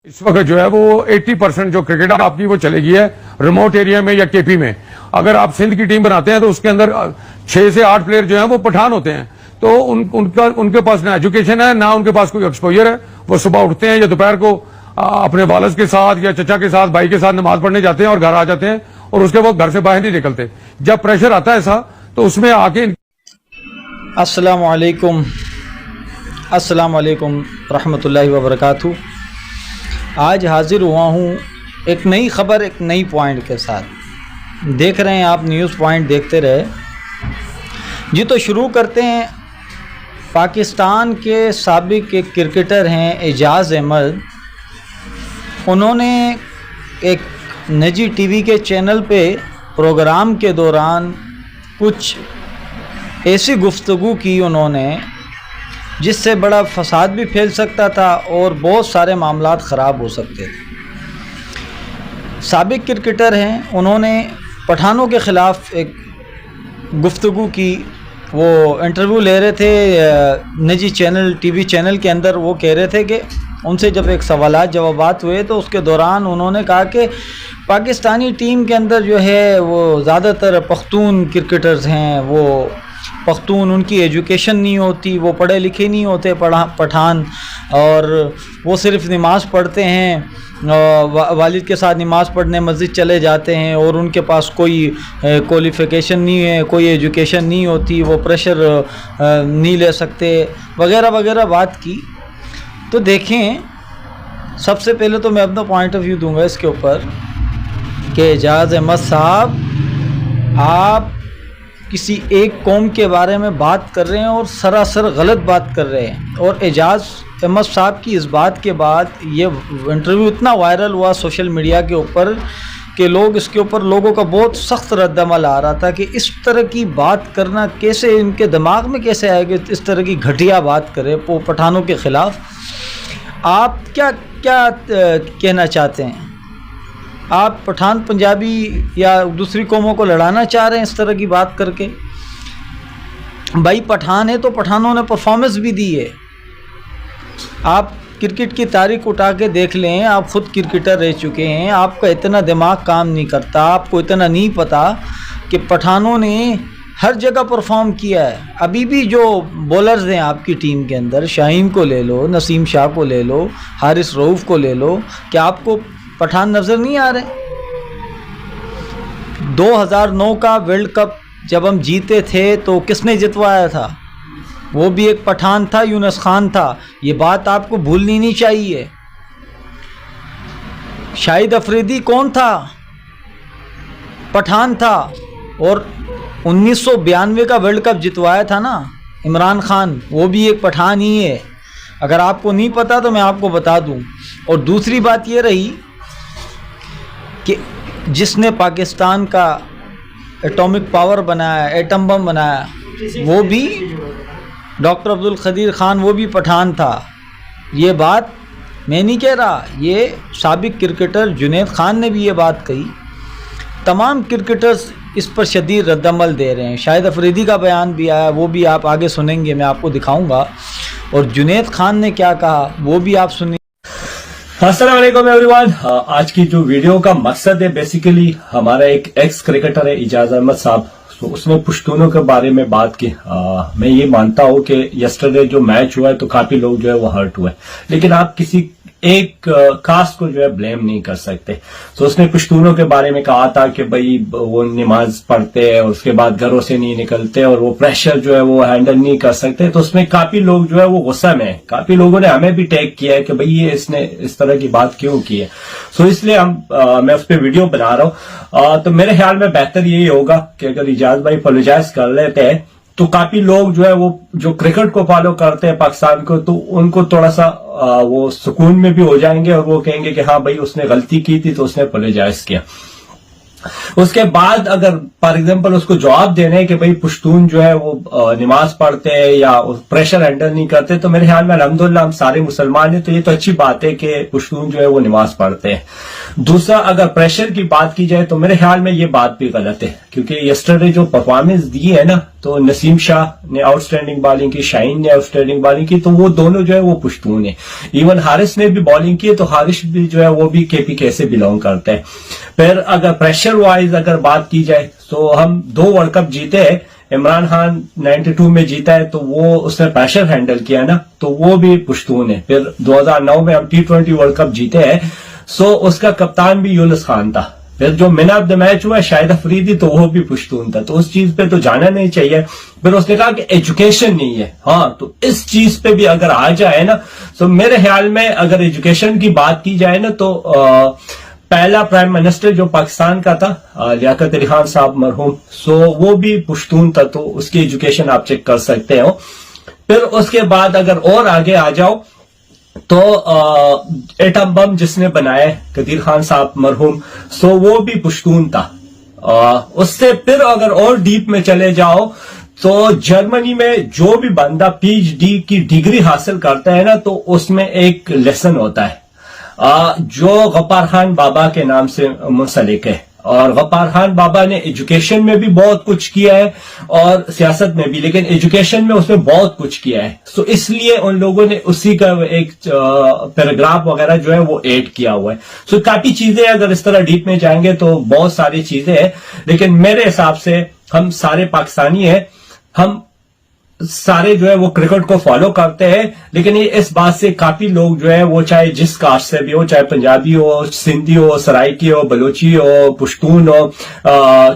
اس وقت جو ہے وہ 80% جو کرکٹ آپ کی وہ چلے گی ہے ریموٹ ایریا میں یا کے پی میں. اگر آپ سندھ کی ٹیم بناتے ہیں تو اس کے اندر 6 سے 8 پلیئر جو ہیں وہ پٹھان ہوتے ہیں. تو ان کے پاس نہ ایجوکیشن ہے، نہ ان کے پاس کوئی ایکسپوجر ہے. وہ صبح اٹھتے ہیں یا دوپہر کو اپنے والد کے ساتھ یا چچا کے ساتھ بھائی کے ساتھ نماز پڑھنے جاتے ہیں اور گھر آ جاتے ہیں، اور اس کے وہ گھر سے باہر نہیں نکلتے. جب پریشر آتا ہے ایسا تو اس میں آ کے السلام علیکم رحمۃ اللہ وبرکاتہ. آج حاضر ہوا ہوں ایک نئی خبر، ایک نئی پوائنٹ کے ساتھ. دیکھ رہے ہیں آپ نیوز پوائنٹ، دیکھتے رہے جی. تو شروع کرتے ہیں. پاکستان کے سابق ایک کرکٹر ہیں اعجاز احمد، انہوں نے ایک نجی ٹی وی کے چینل پہ پروگرام کے دوران کچھ ایسی گفتگو کی انہوں نے جس سے بڑا فساد بھی پھیل سکتا تھا اور بہت سارے معاملات خراب ہو سکتے تھے. سابق کرکٹر ہیں، انہوں نے پٹھانوں کے خلاف ایک گفتگو کی. وہ انٹرویو لے رہے تھے نجی چینل، ٹی وی چینل کے اندر. وہ کہہ رہے تھے کہ ان سے جب ایک سوالات جوابات ہوئے تو اس کے دوران انہوں نے کہا کہ پاکستانی ٹیم کے اندر جو ہے وہ زیادہ تر پختون کرکٹرز ہیں. وہ پختون، ان کی ایجوکیشن نہیں ہوتی، وہ پڑھے لکھے نہیں ہوتے پٹھان، اور وہ صرف نماز پڑھتے ہیں، والد کے ساتھ نماز پڑھنے مسجد چلے جاتے ہیں، اور ان کے پاس کوئی کوالیفیکیشن نہیں ہے، کوئی ایجوکیشن نہیں ہوتی، وہ پریشر نہیں لے سکتے وغیرہ وغیرہ بات کی. تو دیکھیں، سب سے پہلے تو میں اپنا پوائنٹ آف ویو دوں گا اس کے اوپر کہ اعجاز احمد صاحب، آپ کسی ایک قوم کے بارے میں بات کر رہے ہیں اور سراسر غلط بات کر رہے ہیں. اور اعجاز احمد صاحب کی اس بات کے بعد یہ انٹرویو اتنا وائرل ہوا سوشل میڈیا کے اوپر کہ لوگ اس کے اوپر، لوگوں کا بہت سخت رد عمل آ رہا تھا کہ اس طرح کی بات کرنا کیسے، ان کے دماغ میں کیسے آئے کہ اس طرح کی گھٹیا بات کرے پٹھانوں کے خلاف. آپ کیا کہنا چاہتے ہیں؟ آپ پٹھان پنجابی یا دوسری قوموں کو لڑانا چاہ رہے ہیں اس طرح کی بات کر کے؟ بھائی پٹھان ہے تو پٹھانوں نے پرفارمنس بھی دی ہے. آپ کرکٹ کی تاریخ اٹھا کے دیکھ لیں، آپ خود کرکٹر رہ چکے ہیں، آپ کا اتنا دماغ کام نہیں کرتا، آپ کو اتنا نہیں پتا کہ پٹھانوں نے ہر جگہ پرفارم کیا ہے. ابھی بھی جو بولرز ہیں آپ کی ٹیم کے اندر، شاہین کو لے لو، نسیم شاہ کو لے لو، حارث رؤوف کو لے لو، کیا آپ کو پٹھان نظر نہیں آ رہے؟ 2009 کا ورلڈ کپ جب ہم جیتے تھے تو کس نے جتوایا تھا؟ وہ بھی ایک پٹھان تھا، یونس خان تھا. یہ بات آپ کو بھولنی نہیں چاہیے. شاہد افریدی کون تھا؟ پٹھان تھا. اور 1992 کا ورلڈ کپ جتوایا تھا نا عمران خان، وہ بھی ایک پٹھان ہی ہے. اگر آپ کو نہیں پتا تو میں آپ کو بتا دوں. اور دوسری بات یہ رہی کہ جس نے پاکستان کا ایٹامک پاور بنایا، ایٹم بم بنایا، وہ بھی ڈاکٹر عبدالقدیر خان، وہ بھی پٹھان تھا. یہ بات میں نہیں کہہ رہا، یہ سابق کرکٹر جنید خان نے بھی یہ بات کہی. تمام کرکٹرز اس پر شدید رد عمل دے رہے ہیں. شاہد افریدی کا بیان بھی آیا، وہ بھی آپ آگے سنیں گے، میں آپ کو دکھاؤں گا. اور جنید خان نے کیا کہا وہ بھی آپ سنیں. السلام علیکم ایوری ون. آج کی جو ویڈیو کا مقصد ہے، بیسیکلی ہمارا ایک ایکس کرکٹر ہے اعجاز احمد صاحب، تو اس نے پشتونوں کے بارے میں بات کی. میں یہ مانتا ہوں کہ یسٹرڈے جو میچ ہوا ہے تو کافی لوگ جو ہے وہ ہرٹ ہوئے، لیکن آپ کسی ایک کاسٹ کو جو ہے بلیم نہیں کر سکتے. تو اس نے پشتونوں کے بارے میں کہا تھا کہ بھئی وہ نماز پڑھتے ہیں اور اس کے بعد گھروں سے نہیں نکلتے اور وہ پریشر جو ہے وہ ہینڈل نہیں کر سکتے. تو اس میں کافی لوگ جو ہے وہ غصہ میں ہیں. کافی لوگوں نے ہمیں بھی ٹیگ کیا ہے کہ بھئی یہ اس نے اس طرح کی بات کیوں کی ہے. سو اس لیے میں اس پہ ویڈیو بنا رہا ہوں. تو میرے خیال میں بہتر یہی ہوگا کہ اگر اعجاز بھائی اپولوجائز کر لیتے ہیں تو کافی لوگ جو ہے وہ جو کرکٹ کو فالو کرتے ہیں پاکستان کو، تو ان کو تھوڑا سا وہ سکون میں بھی ہو جائیں گے اور وہ کہیں گے کہ ہاں بھائی اس نے غلطی کی تھی تو اس نے اپولوجائز کیا. اس کے بعد اگر فار ایگزامپل اس کو جواب دینے کہ بھئی پشتون جو ہے وہ نماز پڑھتے ہیں یا پریشر ہینڈل نہیں کرتے، تو میرے خیال میں الحمدللہ ہم سارے مسلمان ہیں، تو یہ تو اچھی بات ہے کہ پشتون جو ہے وہ نماز پڑھتے ہیں. دوسرا، اگر پریشر کی بات کی جائے تو میرے خیال میں یہ بات بھی غلط ہے، کیونکہ یسٹرڈے جو پرفارمنس دی ہے نا تو نسیم شاہ نے آؤٹسٹینڈنگ بالنگ کی, شاہین نے آؤٹسٹینڈنگ بالنگ کی, تو وہ دونوں جو ہے وہ پشتون ہیں. ایون حارث نے بھی بالنگ کی, تو حارث بھی جو ہے وہ بھی کے پی کے سے بلونگ کرتا ہے. پھر اگر پریشر وائز اگر بات کی جائے تو ہم 2 ورلڈ کپ جیتے ہیں. عمران خان 92 میں جیتا ہے تو وہ اس نے پریشر ہینڈل کیا نا, تو وہ بھی پشتون ہے. پھر 2009 میں ہم T20 ورلڈ کپ جیتے ہیں, سو اس کا کپتان بھی یونس خان تھا. پھر جو مین آف دا میچ ہوا شاہد افریدی, تو وہ بھی پشتون تھا. تو اس چیز پہ تو جانا نہیں چاہیے. پھر اس نے کہا کہ ایجوکیشن نہیں ہے. ہاں, تو اس چیز پہ بھی اگر آ جائے نا, تو میرے خیال میں اگر ایجوکیشن کی بات کی جائے نا, تو پہلا پرائم منسٹر جو پاکستان کا تھا لیاقت علی خان صاحب مرحوم, سو وہ بھی پشتون تھا. تو اس کی ایجوکیشن آپ چیک کر سکتے ہو. پھر اس کے بعد اگر اور آگے آ جاؤ تو ایٹم بم جس نے بنایا قدیر خان صاحب مرحوم, سو وہ بھی پشتون تھا. اس سے پھر اگر اور ڈیپ میں چلے جاؤ تو جرمنی میں جو بھی بندہ پی ایچ ڈی کی ڈگری حاصل کرتا ہے نا, تو اس میں ایک لیسن ہوتا ہے جو غفار خان بابا کے نام سے منسلک ہے. اور غفار خان بابا نے ایجوکیشن میں بھی بہت کچھ کیا ہے اور سیاست میں بھی, لیکن ایجوکیشن میں اس نے بہت کچھ کیا ہے. سو اس لیے ان لوگوں نے اسی کا ایک پیراگراف وغیرہ جو ہے وہ ایڈ کیا ہوا ہے. سو کافی چیزیں اگر اس طرح ڈیپ میں جائیں گے تو بہت ساری چیزیں ہیں, لیکن میرے حساب سے ہم سارے پاکستانی ہیں, ہم سارے جو ہے وہ کرکٹ کو فالو کرتے ہیں. لیکن یہ اس بات سے کافی لوگ جو ہے وہ چاہے جس کاسٹ سے بھی ہو, چاہے پنجابی ہو, سندھی ہو, سرائکی ہو, بلوچی ہو, پشتون ہو,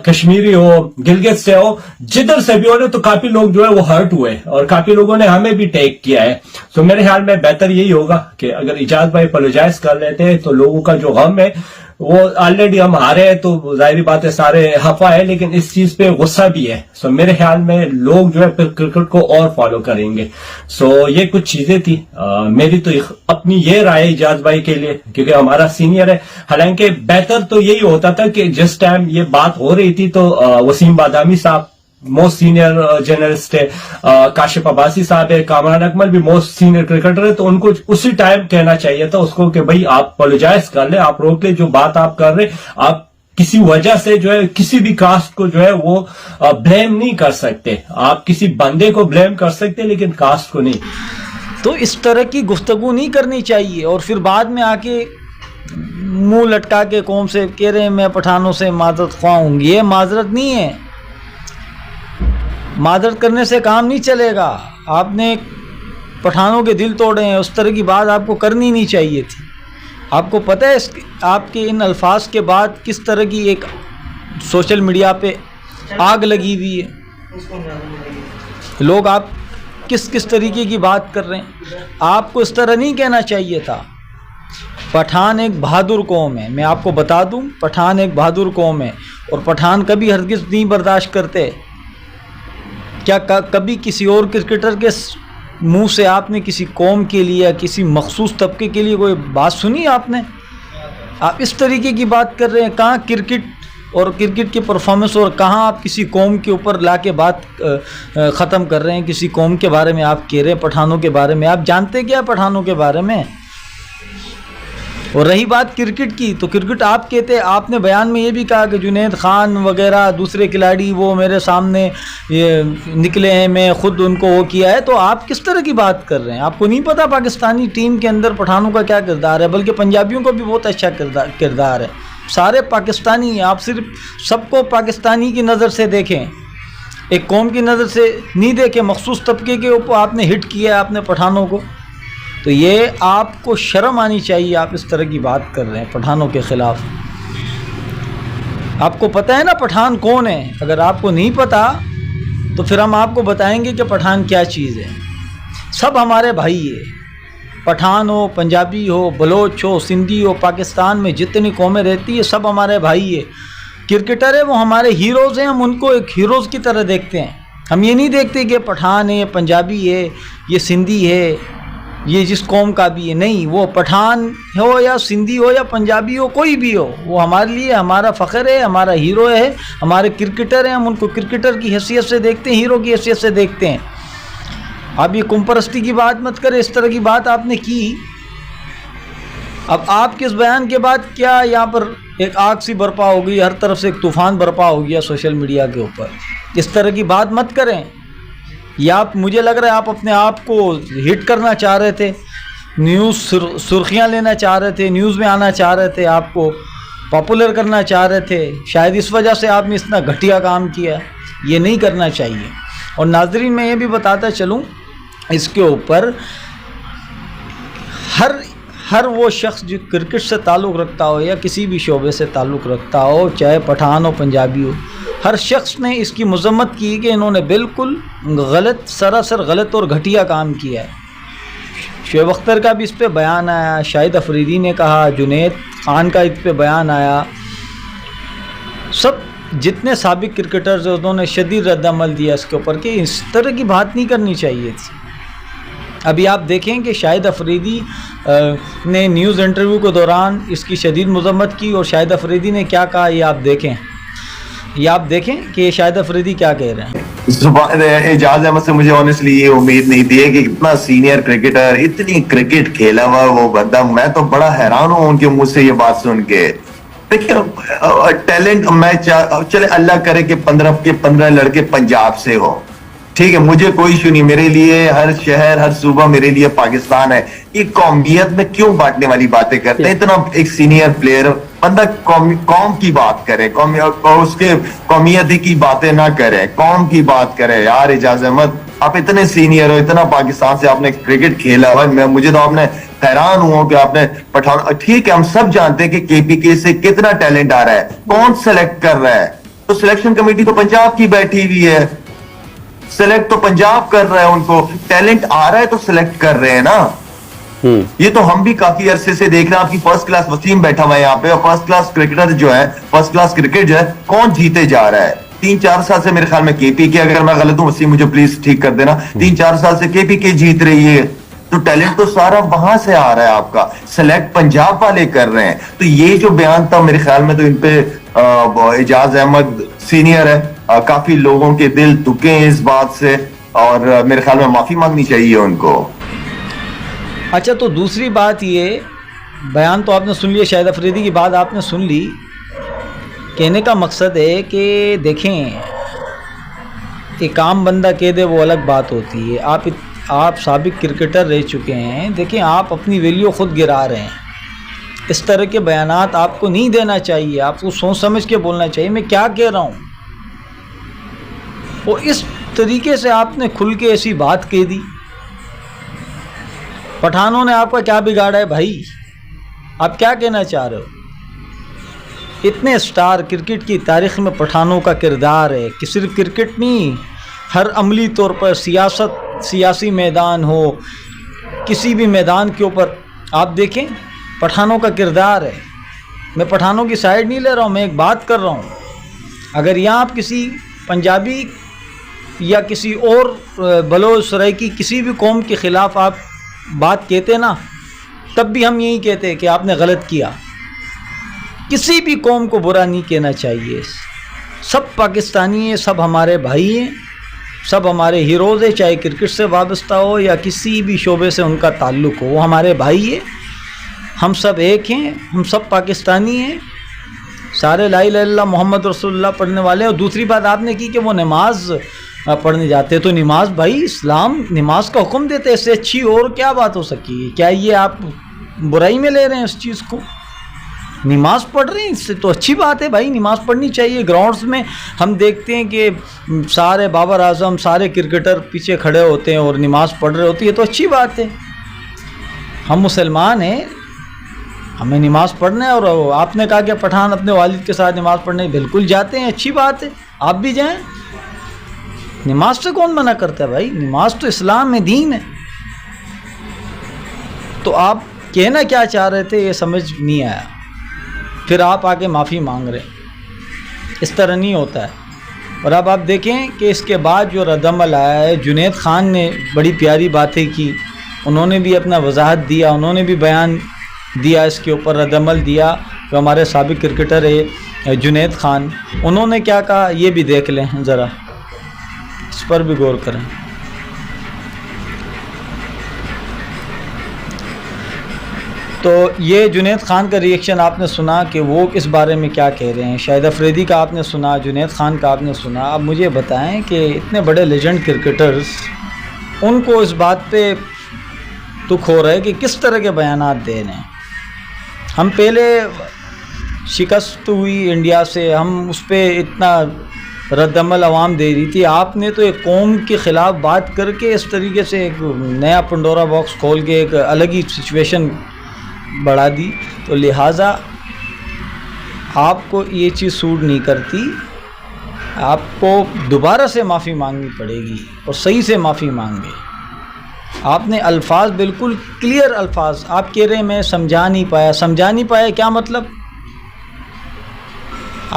کشمیری ہو, گلگت سے ہو, جدھر سے بھی ہو نا, تو کافی لوگ جو ہے وہ ہرٹ ہوئے اور کافی لوگوں نے ہمیں بھی ٹیک کیا ہے. تو میرے خیال میں بہتر یہی ہوگا کہ اگر اجاز بھائی اپولوجائز کر لیتے ہیں تو لوگوں کا جو غم ہے وہ آلریڈی ہم ہارے ہیں, تو ظاہری بات ہے سارے ہفا ہے, لیکن اس چیز پہ غصہ بھی ہے. سو میرے خیال میں لوگ جو ہے پھر کرکٹ کو اور فالو کریں گے. سو یہ کچھ چیزیں تھی میری تو اپنی یہ رائے اجاز بھائی کے لیے, کیونکہ ہمارا سینئر ہے. حالانکہ بہتر تو یہی ہوتا تھا کہ جس ٹائم یہ بات ہو رہی تھی تو وسیم بادامی صاحب موسٹ سینئر جرنلسٹ ہے, کاشف عباسی صاحب ہے, کامران اکمل بھی موسٹ سینئر کرکٹر ہے, تو ان کو اسی ٹائم کہنا چاہیے تھا اس کو کہ بھائی آپ اپولوجائز کر لیں, آپ روک لیں جو بات آپ کر رہے. آپ کسی وجہ سے جو ہے کسی بھی کاسٹ کو جو ہے وہ بلیم نہیں کر سکتے. آپ کسی بندے کو بلیم کر سکتے لیکن کاسٹ کو نہیں. تو اس طرح کی گفتگو نہیں کرنی چاہیے. اور پھر بعد میں آ کے منہ لٹکا کے قوم سے کہہ رہے ہیں میں پٹھانوں سے معذرت خواہ ہوں. یہ معذرت نہیں ہے, معذرت کرنے سے کام نہیں چلے گا. آپ نے پٹھانوں کے دل توڑے ہیں, اس طرح کی بات آپ کو کرنی نہیں چاہیے تھی. آپ کو پتہ ہے آپ کے ان الفاظ کے بعد کس طرح کی ایک سوشل میڈیا پہ آگ لگی ہوئی ہے. لوگ آپ کس طریقے کی بات کر رہے ہیں. آپ کو اس طرح نہیں کہنا چاہیے تھا. پٹھان ایک بہادر قوم ہے, میں آپ کو بتا دوں, پٹھان ایک بہادر قوم ہے اور پٹھان کبھی ہرگز نہیں برداشت کرتے. کیا کبھی کسی اور کرکٹر کے منہ سے آپ نے کسی قوم کے لیے یا کسی مخصوص طبقے کے لیے کوئی بات سنی آپ نے؟ آپ اس طریقے کی بات کر رہے ہیں. کہاں کرکٹ اور کرکٹ کی پرفارمنس, اور کہاں آپ کسی قوم کے اوپر لا کے بات ختم کر رہے ہیں. کسی قوم کے بارے میں آپ کہہ رہے ہیں, پٹھانوں کے بارے میں. آپ جانتے کیا پٹھانوں کے بارے میں؟ اور رہی بات کرکٹ کی, تو کرکٹ آپ کہتے, آپ نے بیان میں یہ بھی کہا کہ جنید خان وغیرہ دوسرے کھلاڑی وہ میرے سامنے یہ نکلے ہیں, میں خود ان کو وہ کیا ہے. تو آپ کس طرح کی بات کر رہے ہیں؟ آپ کو نہیں پتا پاکستانی ٹیم کے اندر پٹھانوں کا کیا کردار ہے؟ بلکہ پنجابیوں کا بھی بہت اچھا کردار ہے. سارے پاکستانی ہیں, آپ صرف سب کو پاکستانی کی نظر سے دیکھیں, ایک قوم کی نظر سے نہیں دیکھیں. مخصوص طبقے کے اوپر آپ نے ہٹ کیا ہے آپ نے پٹھانوں کو. تو یہ آپ کو شرم آنی چاہیے. آپ اس طرح کی بات کر رہے ہیں پٹھانوں کے خلاف. آپ کو پتہ ہے نا پٹھان کون ہے؟ اگر آپ کو نہیں پتہ تو پھر ہم آپ کو بتائیں گے کہ پٹھان کیا چیز ہے. سب ہمارے بھائی ہیں, پٹھان ہو, پنجابی ہو, بلوچ ہو, سندھی ہو, پاکستان میں جتنی قومیں رہتی ہیں سب ہمارے بھائی ہیں. کرکٹر ہے وہ ہمارے ہیروز ہیں, ہم ان کو ایک ہیروز کی طرح دیکھتے ہیں. ہم یہ نہیں دیکھتے کہ پٹھان ہے, پنجابی ہے, یہ سندھی ہے, یہ جس قوم کا بھی ہے. نہیں, وہ پٹھان ہو یا سندھی ہو یا پنجابی ہو, کوئی بھی ہو, وہ ہمارے لیے ہمارا فخر ہے, ہمارا ہیرو ہے. ہمارے کرکٹر ہیں, ہم ان کو کرکٹر کی حیثیت سے دیکھتے ہیں, ہیرو کی حیثیت سے دیکھتے ہیں. آپ یہ قوم پرستی کی بات مت کریں. اس طرح کی بات آپ نے کی اب آپ کے اس بیان کے بعد کیا یہاں پر ایک آگ سی برپا ہو گئی, ہر طرف سے ایک طوفان برپا ہو گیا سوشل میڈیا کے اوپر. اس طرح کی بات مت کریں. یا آپ, مجھے لگ رہا ہے آپ اپنے آپ کو ہٹ کرنا چاہ رہے تھے, نیوز سرخیاں لینا چاہ رہے تھے, نیوز میں آنا چاہ رہے تھے, آپ کو پاپولر کرنا چاہ رہے تھے. شاید اس وجہ سے آپ نے اتنا گھٹیا کام کیا. یہ نہیں کرنا چاہیے. اور ناظرین میں یہ بھی بتاتا چلوں اس کے اوپر, ہر وہ شخص جو کرکٹ سے تعلق رکھتا ہو یا کسی بھی شعبے سے تعلق رکھتا ہو, چاہے پٹھان ہو پنجابی ہو, ہر شخص نے اس کی مذمت کی کہ انہوں نے بالکل غلط, سراسر غلط اور گھٹیا کام کیا ہے. شعیب اختر کا بھی اس پہ بیان آیا, شاہد افریدی نے کہا, جنید خان کا اس پہ بیان آیا. سب جتنے سابق کرکٹرز ہیں انہوں نے شدید رد عمل دیا اس کے اوپر کہ اس طرح کی بات نہیں کرنی چاہیے تھی. ابھی آپ دیکھیں کہ شاہد افریدی نے نیوز انٹرویو کے دوران اس کی شدید مذمت کی, اور شاہد افریدی نے کیا کہا یہ آپ دیکھیں کہ شاہد افریدی کیا کہہ رہے ہیں. اعجاز احمد سے مجھے آنیسٹلی یہ امید نہیں تھی کہ اتنا سینئر کرکٹر, اتنی کرکٹ کھیلا ہوا وہ بندہ, میں تو بڑا حیران ہوں ان کے منہ سے یہ بات سن کے. دیکھیے ٹیلنٹ, میں چلے اللہ کرے کہ 15 لڑکے پنجاب سے ہو, ٹھیک ہے, مجھے کوئی ایشو نہیں. میرے لیے ہر شہر, ہر صوبہ میرے لیے پاکستان ہے. یہ قومیت میں کیوں بانٹنے والی باتیں کرتے ہیں؟ اتنا ایک سینئر پلیئر بندہ قوم کی بات کرے, اس کے قومیت کی باتیں نہ کرے, قوم کی بات کرے. یار اعجاز احمد, آپ اتنے سینئر ہو, اتنا پاکستان سے آپ نے کرکٹ کھیلا ہوا ہے, مجھے تو آپ نے حیران ہوں کہ آپ نے پٹھان, ٹھیک ہے ہم سب جانتے ہیں کہ کے پی کے سے کتنا ٹیلنٹ آ رہا ہے, کون سلیکٹ کر رہا ہے؟ تو سلیکشن کمیٹی تو پنجاب کی بیٹھی ہوئی ہے, سلیکٹ تو پنجاب کر رہا ہے, ان کو ٹیلنٹ آ رہا ہے تو سلیکٹ کر رہے ہیں نا. یہ تو ہم بھی کافی عرصے سے دیکھ رہے ہیں. آپ کی فرسٹ کلاس وسیم بیٹھا ہوا ہے یہاں پہ, اور فرسٹ کلاس کرکٹر جو ہے, فرسٹ کلاس کرکٹ جو ہے, کون جیتے جا رہا ہے؟ 3-4 سال سے میرے خیال میں کے پی کے, اگر میں غلط ہوں وسیم مجھے پلیز ٹھیک کر دینا, 3-4 سال سے کے پی کے جیت رہی ہے. تو ٹیلنٹ تو سارا وہاں سے آ رہا ہے آپ کا, سلیکٹ پنجاب والے کر رہے ہیں. تو یہ جو بیان تھا میرے خیال میں تو ان پہ اعجاز احمد سینئر ہے, کافی لوگوں کے دل دکے ہیں اس بات سے, اور میرے خیال میں معافی مانگنی چاہیے ان کو. اچھا, تو دوسری بات یہ, بیان تو آپ نے سن لیا, شاہد افریدی کی بات آپ نے سن لی. کہنے کا مقصد ہے کہ دیکھیں, ایک عام بندہ کہہ دے وہ الگ بات ہوتی ہے. آپ سابق کرکٹر رہ چکے ہیں, دیکھیں آپ اپنی ویلیو خود گرا رہے ہیں. اس طرح کے بیانات آپ کو نہیں دینا چاہیے, آپ کو سوچ سمجھ کے بولنا چاہیے میں کیا کہہ رہا ہوں. اور اس طریقے سے آپ نے کھل کے ایسی بات کہہ دی. پٹھانوں نے آپ کا کیا بگاڑا ہے بھائی؟ آپ کیا کہنا چاہ رہے ہو؟ اتنے سٹار کرکٹ کی تاریخ میں پٹھانوں کا کردار ہے کہ صرف کرکٹ نہیں, ہر عملی طور پر سیاسی میدان ہو, کسی بھی میدان کے اوپر آپ دیکھیں پٹھانوں کا کردار ہے. میں پٹھانوں کی سائیڈ نہیں لے رہا ہوں, میں ایک بات کر رہا ہوں. اگر یہاں آپ کسی پنجابی یا کسی اور بلوچ سرائکی کسی بھی قوم کے خلاف آپ بات کہتے نا, تب بھی ہم یہی کہتے کہ آپ نے غلط کیا. کسی بھی قوم کو برا نہیں کہنا چاہیے. سب پاکستانی ہیں, سب ہمارے بھائی ہیں, سب ہمارے ہیروز ہیں, چاہے کرکٹ سے وابستہ ہو یا کسی بھی شعبے سے ان کا تعلق ہو, وہ ہمارے بھائی ہیں. ہم سب ایک ہیں, ہم سب پاکستانی ہیں, سارے لا الہ الا اللہ محمد رسول اللہ پڑھنے والے ہیں. اور دوسری بات آپ نے کی کہ وہ نماز پڑھنے جاتے, تو نماز بھائی اسلام نماز کا حکم دیتے ہیں, اس سے اچھی اور کیا بات ہو سکی ہے؟ کیا یہ آپ برائی میں لے رہے ہیں اس چیز کو؟ نماز پڑھ رہے ہیں, اس سے تو اچھی بات ہے بھائی, نماز پڑھنی چاہیے. گراؤنڈز میں ہم دیکھتے ہیں کہ سارے بابر اعظم, سارے کرکٹر پیچھے کھڑے ہوتے ہیں اور نماز پڑھ رہے ہوتے ہیں, تو اچھی بات ہے. ہم مسلمان ہیں, ہمیں نماز پڑھنا ہے. اور آپ نے کہا کہ پٹھان اپنے والد کے ساتھ نماز پڑھنے بالکل جاتے ہیں, اچھی بات ہے, آپ بھی جائیں. نماز سے کون منع کرتا ہے بھائی؟ نماز تو اسلام میں دین ہے. تو آپ کہنا کیا چاہ رہے تھے یہ سمجھ نہیں آیا, پھر آپ آگے معافی مانگ رہے. اس طرح نہیں ہوتا ہے. اور اب آپ دیکھیں کہ اس کے بعد جو رد عمل آیا ہے, جنید خان نے بڑی پیاری باتیں کی, انہوں نے بھی اپنا وضاحت دیا, انہوں نے بھی بیان دیا, اس کے اوپر رد عمل دیا. جو ہمارے سابق کرکٹر ہے جنید خان, انہوں نے کیا کہا یہ بھی دیکھ لیں, ذرا اس پر بھی غور کریں. تو یہ جنید خان کا ریئیکشن آپ نے سنا کہ وہ اس بارے میں کیا کہہ رہے ہیں. شاہد افریدی کا آپ نے سنا, جنید خان کا آپ نے سنا. اب مجھے بتائیں کہ اتنے بڑے لیجنڈ کرکٹرز, ان کو اس بات پہ دکھ ہو رہا ہے کہ کس طرح کے بیانات دے رہے ہیں. ہم پہلے شکست ہوئی انڈیا سے, ہم اس پہ اتنا رد عمل عوام دے رہی تھی. آپ نے تو ایک قوم کے خلاف بات کر کے اس طریقے سے ایک نیا پنڈورا باکس کھول کے ایک الگ ہی سچویشن بڑھا دی. تو لہٰذا آپ کو یہ چیز سوٹ نہیں کرتی. آپ کو دوبارہ سے معافی مانگنی پڑے گی اور صحیح سے معافی مانگے. آپ نے الفاظ بالکل کلیئر الفاظ, آپ کہہ رہے ہیں میں سمجھا نہیں پایا. سمجھا نہیں پایا کیا مطلب؟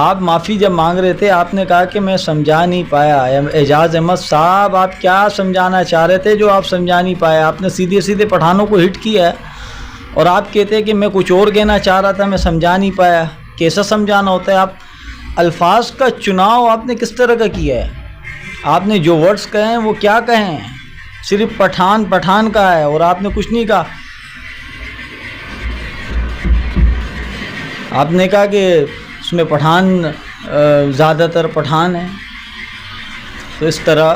آپ معافی جب مانگ رہے تھے آپ نے کہا کہ میں سمجھا نہیں پایا. اعجاز احمد صاحب, آپ کیا سمجھانا چاہ رہے تھے جو آپ سمجھا نہیں پائے؟ آپ نے سیدھے سیدھے پٹھانوں کو ہٹ کیا ہے اور آپ کہتے ہیں کہ میں کچھ اور کہنا چاہ رہا تھا, میں سمجھا نہیں پایا. کیسا سمجھانا ہوتا ہے؟ آپ الفاظ کا چناؤ آپ نے کس طرح کا کیا ہے؟ آپ نے جو ورڈز کہے ہیں وہ کیا کہے ہیں؟ صرف پٹھان پٹھان کہا ہے اور آپ نے کچھ نہیں کہا. آپ نے کہا کہ اس میں پٹھان زیادہ تر پٹھان ہیں. تو اس طرح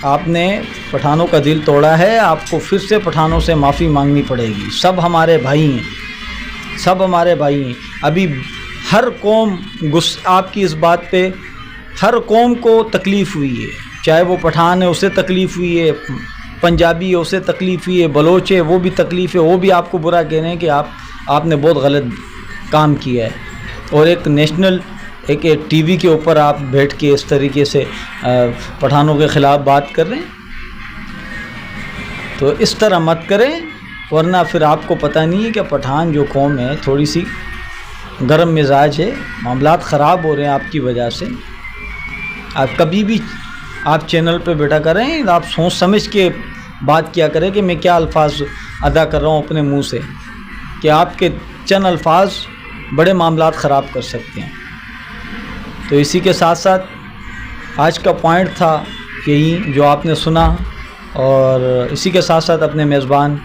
آپ نے پٹھانوں کا دل توڑا ہے. آپ کو پھر سے پٹھانوں سے معافی مانگنی پڑے گی. سب ہمارے بھائی ہیں, سب ہمارے بھائی ہیں. ابھی ہر قوم آپ کی اس بات پہ ہر قوم کو تکلیف ہوئی ہے, چاہے وہ پٹھان ہے اسے تکلیف ہوئی ہے, پنجابی ہے اسے تکلیف ہوئی ہے, بلوچ ہے وہ بھی تکلیف ہے. وہ بھی آپ کو برا کہہ رہے ہیں کہ آپ نے بہت غلط کام کیا ہے. اور ایک نیشنل ایک ٹی وی کے اوپر آپ بیٹھ کے اس طریقے سے پٹھانوں کے خلاف بات کر رہے ہیں. تو اس طرح مت کریں, ورنہ پھر آپ کو پتہ نہیں ہے کہ پٹھان جو قوم ہے تھوڑی سی گرم مزاج ہے. معاملات خراب ہو رہے ہیں آپ کی وجہ سے. آپ کبھی بھی آپ چینل پہ بیٹھا کریں, آپ سوچ سمجھ کے بات کیا کریں کہ میں کیا الفاظ ادا کر رہا ہوں اپنے منہ سے, کہ آپ کے چند الفاظ بڑے معاملات خراب کر سکتے ہیں. تو اسی کے ساتھ ساتھ آج کا پوائنٹ تھا یہی جو آپ نے سنا. اور اسی کے ساتھ ساتھ اپنے میزبان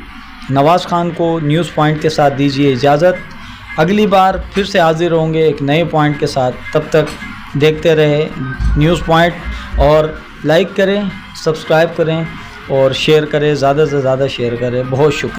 نواز خان کو نیوز پوائنٹ کے ساتھ دیجیے اجازت. اگلی بار پھر سے حاضر ہوں گے ایک نئے پوائنٹ کے ساتھ. تب تک دیکھتے رہے نیوز پوائنٹ, اور لائک کریں, سبسکرائب کریں اور شیئر کریں, زیادہ سے زیادہ شیئر کریں. بہت شکریہ.